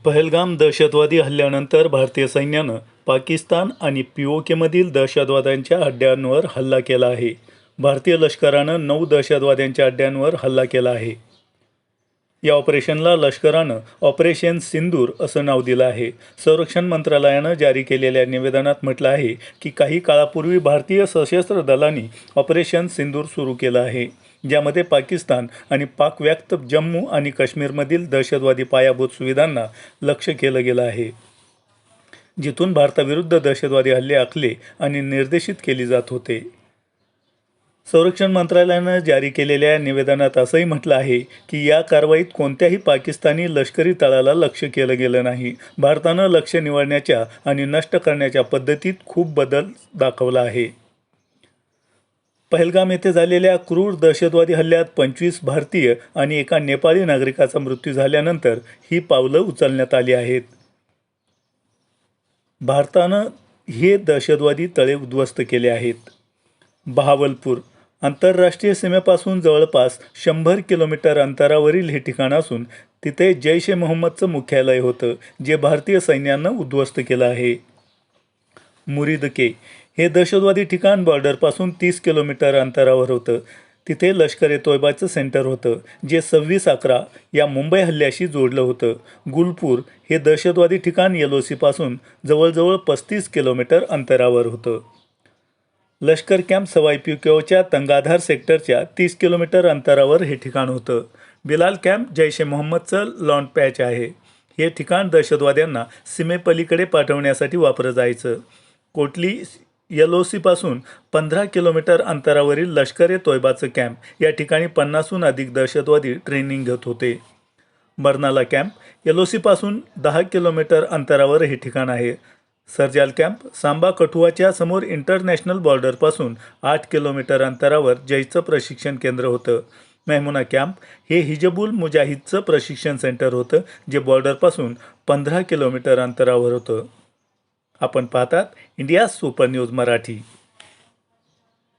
पहलगाम दहशतवादी हल्ल्यानंतर भारतीय सैन्यानं पाकिस्तान आणि पीओकेमधील दहशतवाद्यांच्या अड्ड्यांवर हल्ला केला आहे. भारतीय लष्करानं 9 दहशतवाद्यांच्या अड्ड्यांवर हल्ला केला आहे. या ऑपरेशनला लष्करानं ऑपरेशन सिंदूर असं नाव दिलं आहे. संरक्षण मंत्रालयानं जारी केलेल्या निवेदनात म्हटलं आहे की काही काळापूर्वी भारतीय सशस्त्र दलांनी ऑपरेशन सिंदूर सुरू केलं आहे, ज्यामध्ये पाकिस्तान आणि पाकव्याप्त जम्मू आणि काश्मीरमधील दहशतवादी पायाभूत सुविधांना लक्ष्य केलं गेलं आहे, जिथून भारताविरुद्ध दहशतवादी हल्ले आखले आणि निर्देशित केले जात होते. संरक्षण मंत्रालयानं जारी केलेल्या निवेदनात असंही म्हटलं आहे की या कारवाईत कोणत्याही पाकिस्तानी लष्करी तळाला लक्ष्य केलं गेलं नाही. भारतानं लक्ष्य निवडण्याच्या आणि नष्ट करण्याच्या पद्धतीत खूप बदल दाखवला आहे. पहलगाम येथे झालेल्या क्रूर दहशतवादी हल्ल्यात 25 भारतीय आणि एका नेपाळी नागरिकाचा मृत्यू झाल्यानंतर ही पावलं उचलण्यात आली आहेत. भारतानं हे दहशतवादी तळे उद्ध्वस्त केले आहेत. बहावलपूर आंतरराष्ट्रीय सीमेपासून जवळपास 100 किलोमीटर अंतरावरील हे ठिकाण असून तिथे जैश ए मोहम्मदचं मुख्यालय होतं, जे भारतीय सैन्यानं उद्ध्वस्त केलं आहे. मुरीदके हे दहशतवादी ठिकाण बॉर्डरपासून 30 किलोमीटर अंतरावर होतं. तिथे लष्कर ए तोयबाचं सेंटर होतं, जे 26/11 या मुंबई हल्ल्याशी जोडलं होतं. गुलपूर हे दहशतवादी ठिकाण LOCपासून जवळजवळ 35 किलोमीटर अंतरावर होतं. लष्कर कॅम्प सवाई पीओकेच्या तंगाधार सेक्टरच्या 30 किलोमीटर अंतरावर हे ठिकाण होतं. बिलाल कॅम्प जैश ए मोहम्मदचं लॉन्च पॅच आहे. हे ठिकाण दहशतवाद्यांना सीमेपलीकडे पाठवण्यासाठी वापरलं जायचं. कोटली LOCपासून 15 किलोमीटर अंतरावरील लष्कर ए तोयबाचं कॅम्प या ठिकाणी 50हून अधिक दहशतवादी ट्रेनिंग घेत होते. बर्नाला कॅम्प LOCपासून 10 किलोमीटर अंतरावर हे ठिकाण आहे. सरजाल कॅम्प सांबा कठुआच्या समोर इंटरनॅशनल बॉर्डरपासून 8 किलोमीटर अंतरावर जैशचं प्रशिक्षण केंद्र होतं. मेहमुना कॅम्प हे हिजबुल मुजाहिदचं प्रशिक्षण सेंटर होतं, जे बॉर्डरपासून 15 किलोमीटर अंतरावर होतं. आपण पाहतात इंडिया सुपर न्यूज मराठी.